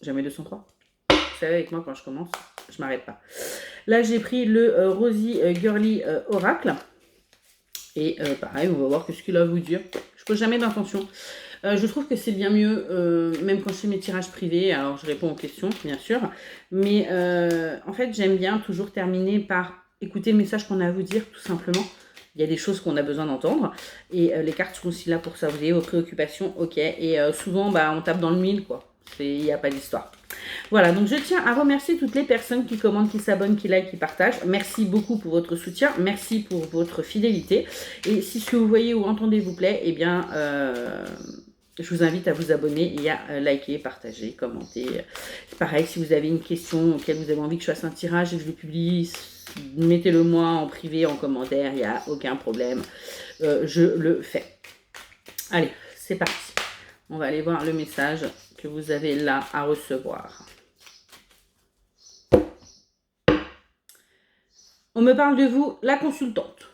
Jamais 203. Vous savez, avec moi, quand je commence, je m'arrête pas. Là, j'ai pris le Rosy Girly Oracle. Et pareil, on va voir ce qu'il a à vous dire. Je pose jamais d'intention. Je trouve que c'est bien mieux, même quand je fais mes tirages privés, alors je réponds aux questions, bien sûr, mais en fait, j'aime bien toujours terminer par écouter le message qu'on a à vous dire, tout simplement. Il y a des choses qu'on a besoin d'entendre, et les cartes sont aussi là pour ça. Vous avez vos préoccupations, ok, et souvent, on tape dans le mille, quoi. Il n'y a pas d'histoire. Voilà, donc je tiens à remercier toutes les personnes qui commentent, qui s'abonnent, qui likent, qui partagent. Merci beaucoup pour votre soutien, merci pour votre fidélité. Et si ce que vous voyez ou entendez vous plaît, eh bien, je vous invite à vous abonner et à liker, partager, commenter. Pareil, si vous avez une question auquel vous avez envie que je fasse un tirage et que je le publie, mettez-le moi en privé, en commentaire, il n'y a aucun problème. Je le fais. Allez, c'est parti. On va aller voir le message que vous avez là à recevoir. On me parle de vous, la consultante.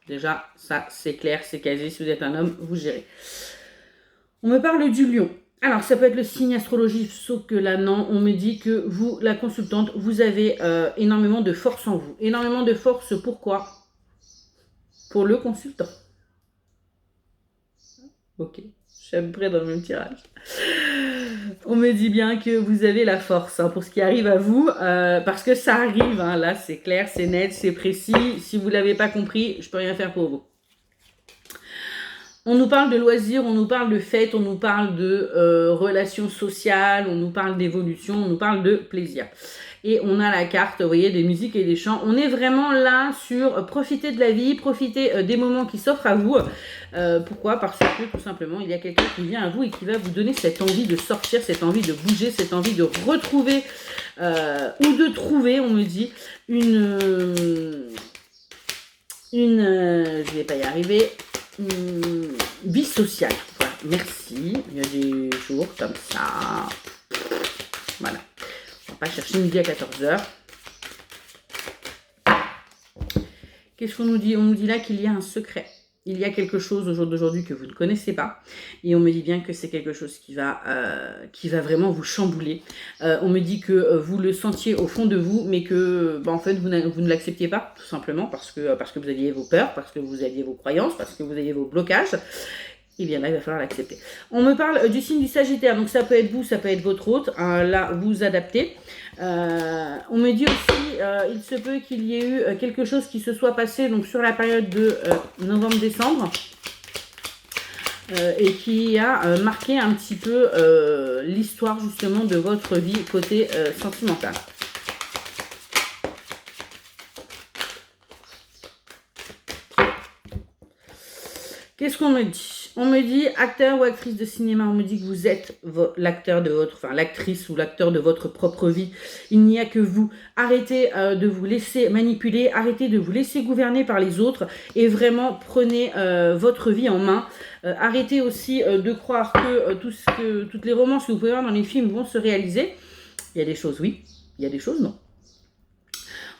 Déjà, ça, c'est clair, c'est quasi. Si vous êtes un homme, vous gérez. On me parle du lion. Alors, ça peut être le signe astrologique, sauf que là, non. On me dit que vous, la consultante, vous avez énormément de force en vous. Énormément de force, pourquoi? Pour le consultant. Ok, je suis à peu près dans le même tirage. On me dit bien que vous avez la force pour ce qui arrive à vous, parce que ça arrive, là c'est clair, c'est net, c'est précis. Si vous ne l'avez pas compris, je peux rien faire pour vous. On nous parle de loisirs, on nous parle de fêtes, on nous parle de relations sociales, on nous parle d'évolution, on nous parle de plaisir. Et on a la carte, vous voyez, des musiques et des chants. On est vraiment là sur profiter de la vie, profiter des moments qui s'offrent à vous. Pourquoi? Parce que tout simplement, il y a quelqu'un qui vient à vous et qui va vous donner cette envie de sortir, cette envie de bouger, cette envie de retrouver ou de trouver, on me dit, je vais pas y arriver, vie sociale. Voilà, merci. Il y a des jours comme ça. Voilà. On va pas chercher midi à 14h. Qu'est-ce qu'on nous dit? On nous dit là qu'il y a un secret. Il y a quelque chose au jour d'aujourd'hui que vous ne connaissez pas. Et on me dit bien que c'est quelque chose qui va vraiment vous chambouler. On me dit que vous le sentiez au fond de vous, mais que en fait vous ne l'acceptiez pas, tout simplement, parce que vous aviez vos peurs, parce que vous aviez vos croyances, parce que vous aviez vos blocages. Et bien là, il va falloir l'accepter. On me parle du signe du Sagittaire, donc ça peut être vous, ça peut être votre hôte. Là, vous adaptez. On me dit aussi, il se peut qu'il y ait eu quelque chose qui se soit passé donc sur la période de novembre-décembre et qui a marqué un petit peu l'histoire justement de votre vie côté sentimental. Qu'est-ce qu'on me dit? On me dit acteur ou actrice de cinéma, on me dit que vous êtes l'acteur de votre, enfin l'actrice ou l'acteur de votre propre vie. Il n'y a que vous. Arrêtez de vous laisser manipuler, arrêtez de vous laisser gouverner par les autres et vraiment prenez votre vie en main. Arrêtez aussi de croire que toutes les romances que vous pouvez voir dans les films vont se réaliser. Il y a des choses oui, il y a des choses non.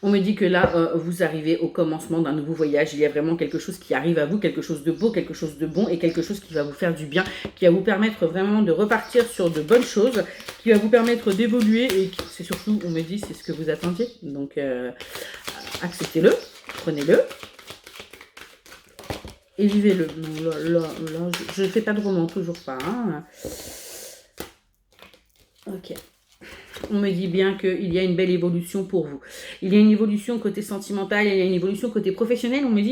On me dit que là, vous arrivez au commencement d'un nouveau voyage. Il y a vraiment quelque chose qui arrive à vous, quelque chose de beau, quelque chose de bon et quelque chose qui va vous faire du bien, qui va vous permettre vraiment de repartir sur de bonnes choses, qui va vous permettre d'évoluer et c'est surtout, on me dit, c'est ce que vous attendiez. Donc, acceptez-le, prenez-le et vivez-le. Là, je ne fais pas de roman, toujours pas. Ok. On me dit bien qu'il y a une belle évolution pour vous. Il y a une évolution côté sentimental, il y a une évolution côté professionnel. On me dit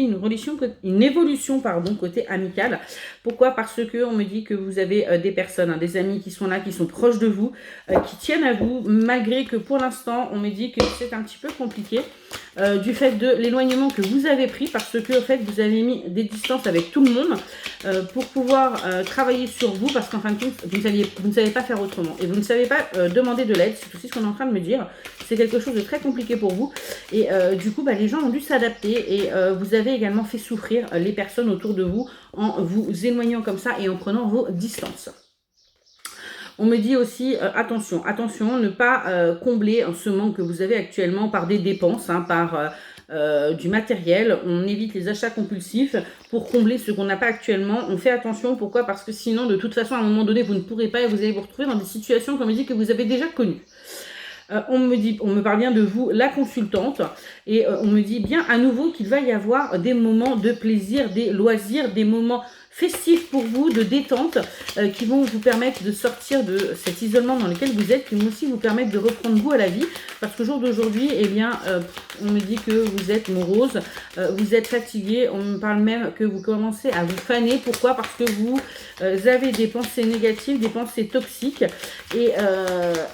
une évolution côté amical. Pourquoi? Parce que on me dit que vous avez des personnes, des amis qui sont là, qui sont proches de vous, qui tiennent à vous, malgré que pour l'instant, on me dit que c'est un petit peu compliqué. Du fait de l'éloignement que vous avez pris, parce que en fait vous avez mis des distances avec tout le monde pour pouvoir travailler sur vous, parce qu'en fin de compte vous ne savez pas faire autrement et vous ne savez pas demander de l'aide. C'est aussi ce qu'on est en train de me dire. C'est quelque chose de très compliqué pour vous et du coup les gens ont dû s'adapter et vous avez également fait souffrir les personnes autour de vous en vous éloignant comme ça et en prenant vos distances. On me dit aussi, attention, ne pas combler ce manque que vous avez actuellement par des dépenses, par du matériel, on évite les achats compulsifs pour combler ce qu'on n'a pas actuellement. On fait attention, pourquoi? Parce que sinon, de toute façon, à un moment donné, vous ne pourrez pas et vous allez vous retrouver dans des situations, comme je dis, que vous avez déjà connues. On me parle bien de vous, la consultante, et on me dit bien à nouveau qu'il va y avoir des moments de plaisir, des loisirs, des moments festifs pour vous, de détente, qui vont vous permettre de sortir de cet isolement dans lequel vous êtes, qui vont aussi vous permettre de reprendre goût à la vie, parce qu'au jour d'aujourd'hui, eh bien, on me dit que vous êtes morose, vous êtes fatigué, on me parle même que vous commencez à vous faner. Pourquoi? Parce que vous avez des pensées négatives, des pensées toxiques, et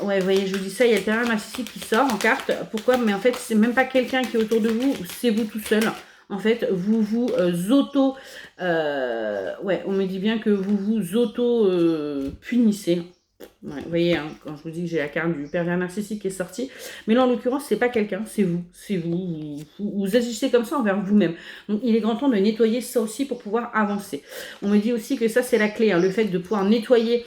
ouais, vous voyez, je vous dis ça, il y a le terrain narcissique qui sort en carte. Pourquoi? Mais en fait, c'est même pas quelqu'un qui est autour de vous, c'est vous tout seul. En fait, vous vous auto... ouais, on me dit bien que vous vous auto-punissez. Ouais, vous voyez, hein, quand je vous dis que j'ai la carte du pervers narcissique qui est sortie. Mais là, en l'occurrence, c'est pas quelqu'un, c'est vous. C'est vous. Vous agissez comme ça envers vous-même. Donc, il est grand temps de nettoyer ça aussi pour pouvoir avancer. On me dit aussi que ça, c'est la clé. Hein, le fait de pouvoir nettoyer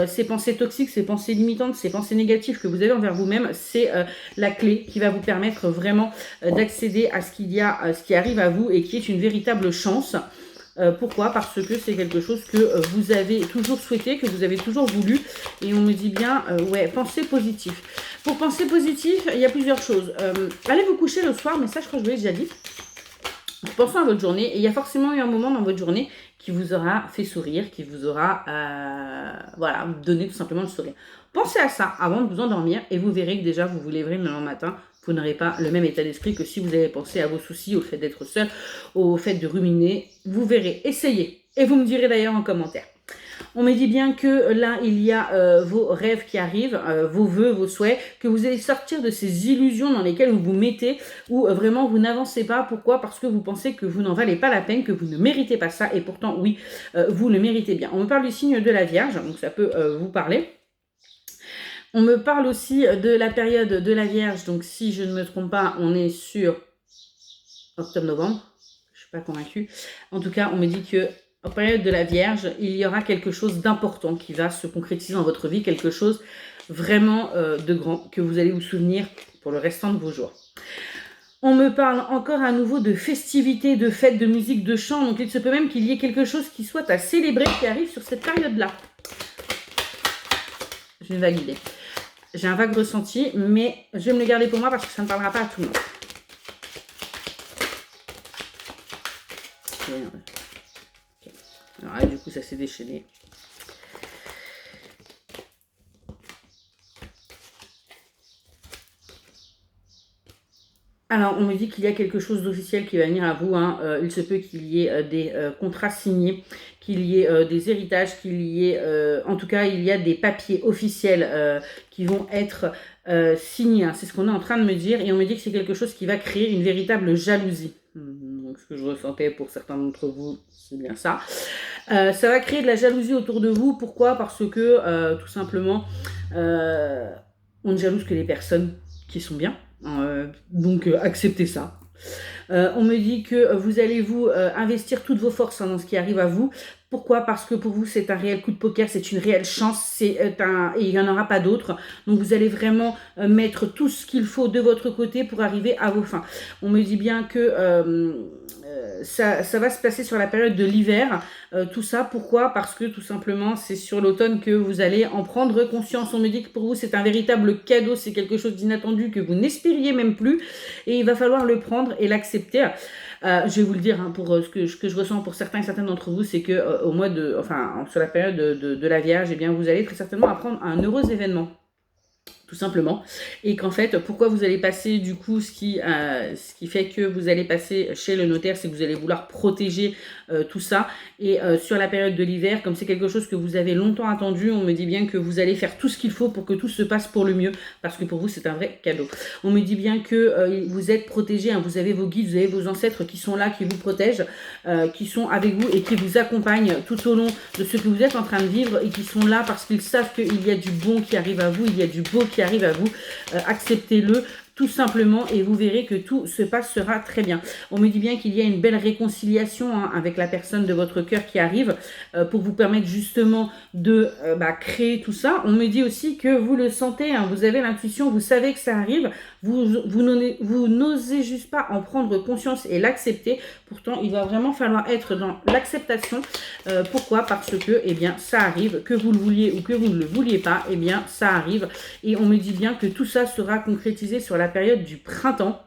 ces pensées toxiques, ces pensées limitantes, ces pensées négatives que vous avez envers vous-même, c'est la clé qui va vous permettre vraiment d'accéder à ce qui arrive à vous et qui est une véritable chance. Pourquoi? Parce que c'est quelque chose que vous avez toujours souhaité, que vous avez toujours voulu. Et on me dit bien, ouais, pensez positif. Pour penser positif, il y a plusieurs choses. Allez vous coucher le soir, mais ça, je crois que je vous l'ai déjà dit. Pensez à votre journée. Et il y a forcément eu un moment dans votre journée qui vous aura fait sourire, qui vous aura voilà, donné tout simplement le sourire. Pensez à ça avant de vous endormir et vous verrez que déjà, vous vous lèverez le lendemain matin. Vous n'aurez pas le même état d'esprit que si vous avez pensé à vos soucis, au fait d'être seul, au fait de ruminer. Vous verrez, essayez. Et vous me direz d'ailleurs en commentaire. On me dit bien que là, il y a vos rêves qui arrivent, vos vœux, vos souhaits, que vous allez sortir de ces illusions dans lesquelles vous vous mettez, où vraiment vous n'avancez pas. Pourquoi? Parce que vous pensez que vous n'en valez pas la peine, que vous ne méritez pas ça. Et pourtant, oui, vous le méritez bien. On me parle du signe de la Vierge, donc ça peut vous parler. On me parle aussi de la période de la Vierge, donc si je ne me trompe pas, on est sur octobre-novembre, je ne suis pas convaincue. En tout cas, on me dit que en période de la Vierge, il y aura quelque chose d'important qui va se concrétiser dans votre vie, quelque chose vraiment de grand, que vous allez vous souvenir pour le restant de vos jours. On me parle encore à nouveau de festivités, de fêtes, de musique, de chant, donc il se peut même qu'il y ait quelque chose qui soit à célébrer, qui arrive sur cette période-là. J'ai une vague idée. J'ai un vague ressenti, mais je vais me le garder pour moi parce que ça ne parlera pas à tout le monde. Okay. Alors là, du coup, ça s'est déchaîné. Alors, on me dit qu'il y a quelque chose d'officiel qui va venir à vous. Hein. Il se peut qu'il y ait des contrats signés, qu'il y ait des héritages, qu'il y ait... en tout cas, il y a des papiers officiels qui vont être signés. Hein. C'est ce qu'on est en train de me dire. Et on me dit que c'est quelque chose qui va créer une véritable jalousie. Donc, ce que je ressentais pour certains d'entre vous, c'est bien ça. Ça va créer de la jalousie autour de vous. Pourquoi? Parce que, tout simplement, on ne jalouse que les personnes qui sont bien. Donc acceptez ça. On me dit que vous allez vous investir toutes vos forces dans ce qui arrive à vous. Pourquoi? Parce que pour vous c'est un réel coup de poker, c'est une réelle chance, et il n'y en aura pas d'autre. Donc vous allez vraiment mettre tout ce qu'il faut de votre côté pour arriver à vos fins. On me dit bien que ça va se passer sur la période de l'hiver, tout ça. Pourquoi? Parce que tout simplement c'est sur l'automne que vous allez en prendre conscience. On me dit que pour vous c'est un véritable cadeau, c'est quelque chose d'inattendu que vous n'espériez même plus, et il va falloir le prendre et l'accepter. Je vais vous le dire, hein, pour ce que je ressens pour certains et certaines d'entre vous, c'est que au mois de, enfin sur la période de la Vierge, eh bien vous allez très certainement apprendre un heureux événement. Tout simplement, et qu'en fait, pourquoi vous allez passer du coup, ce qui fait que vous allez passer chez le notaire, c'est que vous allez vouloir protéger tout ça, et sur la période de l'hiver, comme c'est quelque chose que vous avez longtemps attendu, on me dit bien que vous allez faire tout ce qu'il faut pour que tout se passe pour le mieux, parce que pour vous c'est un vrai cadeau. On me dit bien que vous êtes protégé, hein, vous avez vos guides, vous avez vos ancêtres qui sont là, qui vous protègent, qui sont avec vous et qui vous accompagnent tout au long de ce que vous êtes en train de vivre, et qui sont là parce qu'ils savent qu'il y a du bon qui arrive à vous, il y a du beau qui arrive à vous. Acceptez-le. tout simplement, et vous verrez que tout se passera très bien. On me dit bien qu'il y a une belle réconciliation avec la personne de votre cœur qui arrive pour vous permettre justement de créer tout ça. On me dit aussi que vous le sentez, vous avez l'intuition, vous savez que ça arrive, vous n'osez juste pas en prendre conscience et l'accepter. Pourtant, il va vraiment falloir être dans l'acceptation. Pourquoi? Parce que ça arrive, que vous le vouliez ou que vous ne le vouliez pas, ça arrive. Et on me dit bien que tout ça sera concrétisé sur la période du printemps.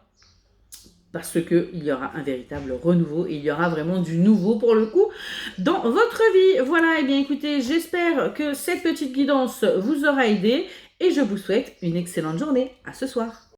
Parce qu'il y aura un véritable renouveau et il y aura vraiment du nouveau pour le coup dans votre vie. Voilà, écoutez, j'espère que cette petite guidance vous aura aidé et je vous souhaite une excellente journée. À ce soir.